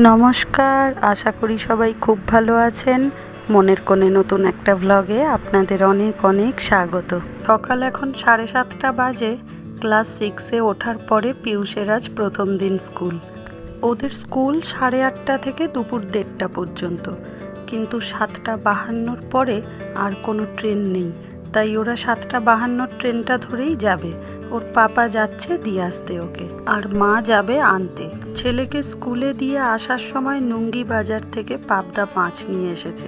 নমস্কার, আশা করি সবাই খুব ভালো আছেন। মনের কোণে নতুন একটা ভ্লগে আপনাদের অনেক অনেক স্বাগত। সকাল এখন 7:30 বাজে। ক্লাস 6-এ ওঠার পরে পিয়ুষের আজ প্রথম দিন স্কুল। ওদের স্কুল 8:30 থেকে দুপুর 1:30 পর্যন্ত, কিন্তু 7:52 পরে আর কোনো ট্রেন নেই, তাই ওরা 7:52 ট্রেনটা ধরেই যাবে। ওর পাপা যাচ্ছে দিয়ে আসতে ওকে, আর মা যাবে আনতে। ছেলেকে স্কুলে দিয়ে আসার সময় নুঙ্গি বাজার থেকে পাবদা মাছ নিয়ে এসেছে।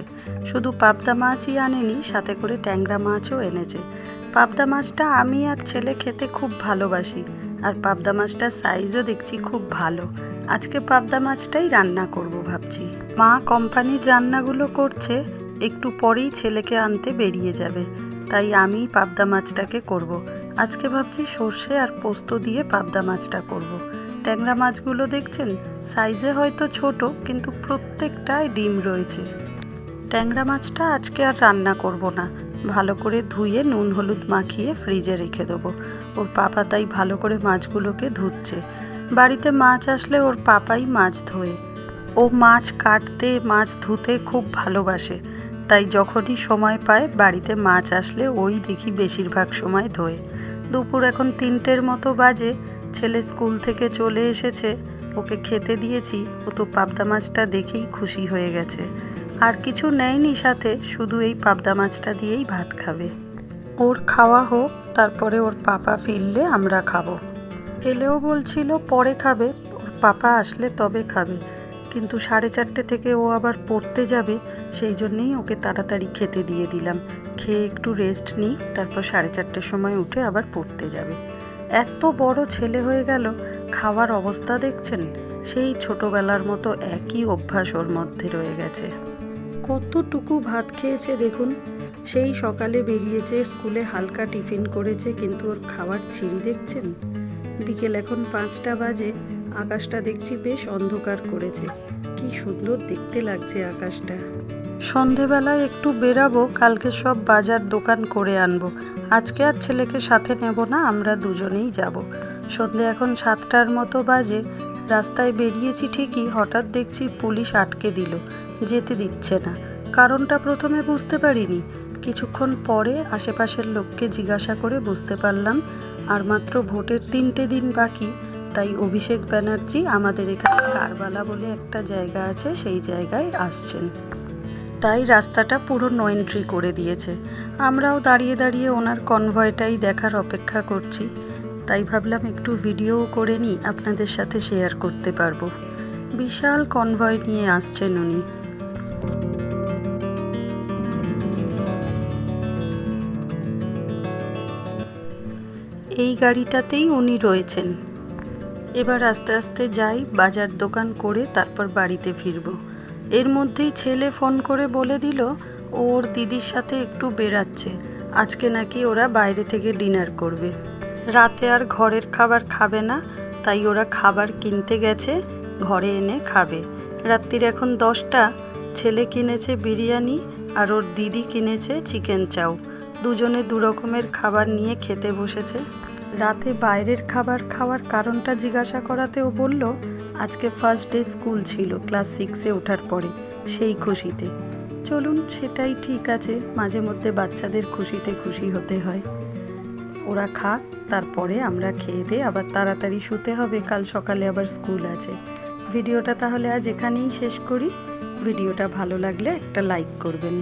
শুধু পাবদা মাছই আনেনি, সাথে করে ট্যাংরা মাছও এনেছে। পাবদা মাছটা আমি আর ছেলে খেতে খুব ভালোবাসি, আর পাবদা মাছটার সাইজও দেখছি খুব ভালো। আজকে পাবদা মাছটাই রান্না করব ভাবছি। মা কোম্পানির রান্নাগুলো করছে, একটু পরেই ছেলেকে আনতে বেরিয়ে যাবে, তাই আমি পাবদা মাছটাকে করব। আজকে ভাবছি সর্ষে আর পোস্ত দিয়ে পাবদা মাছটা করব। ট্যাংরা মাছগুলো দেখছেন সাইজে হয়তো ছোট, কিন্তু প্রত্যেকটায় ডিম রয়েছে। ট্যাংরা মাছটা আজকে আর রান্না করব না, ভালো করে ধুয়ে নুন হলুদ মাখিয়ে ফ্রিজে রেখে দেবো। ওর পাপা তাই ভালো করে মাছগুলোকে ধুচ্ছে। বাড়িতে মাছ আসলে ওর পাপাই মাছ ধোয়। ও মাছ কাটতে মাছ ধুতে খুব ভালোবাসে, তাই যখনই সময় পায় বাড়িতে মাছ আসলে ওই দেখি বেশিরভাগ সময় ধোয়। দুপুর এখন 3টের মতো বাজে। ছেলে স্কুল থেকে চলে এসেছে, ওকে খেতে দিয়েছি। ও তো পাবদা মাছটা দেখেই খুশি হয়ে গেছে। আর কিছু নেয়নি সাথে, শুধু এই পাবদা মাছটা দিয়েই ভাত খাবে। ওর খাওয়া হোক, তারপরে ওর পাপা ফিরলে আমরা খাবো। এলেও বলছিল পরে খাবে, ওর পাপা আসলে তবে খাবে, কিন্তু 4:30 থেকে ও আবার পড়তে যাবে, সেই জন্যেই ওকে তাড়াতাড়ি খেতে দিয়ে দিলাম। খেয়ে একটু রেস্ট নিই, তারপর 4:30 সময় উঠে আবার পড়তে যাবে। এত বড় ছেলে হয়ে গেল, খাওয়ার অবস্থা দেখছেন, সেই ছোটবেলার মতো একই অভ্যাস ওর মধ্যে রয়ে গেছে। কতটুকু ভাত খেয়েছে দেখুন। সেই সকালে বেরিয়েছে, স্কুলে হালকা টিফিন করেছে, কিন্তু ওর খাওয়ার ছিঁড়ি দেখছেন। বিকেল এখন 5টা বাজে। আকাশটা দেখছি বেশ অন্ধকার করেছে, কি সুন্দর দেখতে লাগছে আকাশটা। সন্ধেবেলায় একটু বেরাবো, কালকে সব বাজার দোকান করে আনবো। আজকে আর ছেলেকে সাথে নেব না, আমরা দুজনেই যাব। সন্ধে এখন 7টার মতো বাজে। রাস্তায় বেরিয়েছি ঠিকই, হঠাৎ দেখছি পুলিশ আটকে দিল, যেতে দিচ্ছে না। কারণটা প্রথমে বুঝতে পারিনি, কিছুক্ষণ পরে আশেপাশের লোককে জিজ্ঞাসা করে বুঝতে পারলাম আর মাত্র ভোটের 3টে দিন বাকি, তাই অভিষেক ব্যানার্জি আমাদের এখানে কারবালা বলে একটা জায়গা আছে, সেই জায়গায় আসছেন। তাই রাস্তাটা পুরো নো এন্ট্রি করে দিয়েছে। আমরাও দাঁড়িয়ে দাঁড়িয়ে ওনার কনভয়টাই দেখার অপেক্ষা করছি। তাই ভাবলাম একটু ভিডিও করে নিই, আপনাদের সাথে শেয়ার করতে পারবো। বিশাল কনভয় নিয়ে আসছেন উনি। এই গাড়িটাতেই উনি রয়েছেন। এবার আস্তে আস্তে যাই, বাজার দোকান করে তারপর বাড়িতে ফিরবো। এর মধ্যেই ছেলে ফোন করে বলে দিল ওর দিদির সাথে একটু বেরাচ্ছে, আজকে নাকি ওরা বাইরে থেকে ডিনার করবে। রাতে আর ঘরের খাবার খাবে না, তাই ওরা খাবার কিনতে গেছে, ঘরে এনে খাবে। রাত্রির এখন 10টা। ছেলে কিনেছে বিরিয়ানি আর ওর দিদি কিনেছে চিকেন চাউ। দুজনে 2 রকমের খাবার নিয়ে খেতে বসেছে। রাতে বাইরের খাবার খাওয়ার কারণটা জিজ্ঞাসা করাতেও বলল আজকে ফার্স্ট ডে স্কুল ছিল ক্লাস 6-এ ওঠার পরে, সেই খুশিতে। চলুন, সেটাই ঠিক আছে, মাঝে মধ্যে বাচ্চাদের খুশিতে খুশি হতে হয়। ওরা খাক, তারপরে আমরা খেয়ে দিয়ে আবার তাড়াতাড়ি শুতে হবে, কাল সকালে আবার স্কুল আছে। ভিডিওটা তাহলে আজ এখানেই শেষ করি। ভিডিওটা ভালো লাগলে একটা লাইক করবেন।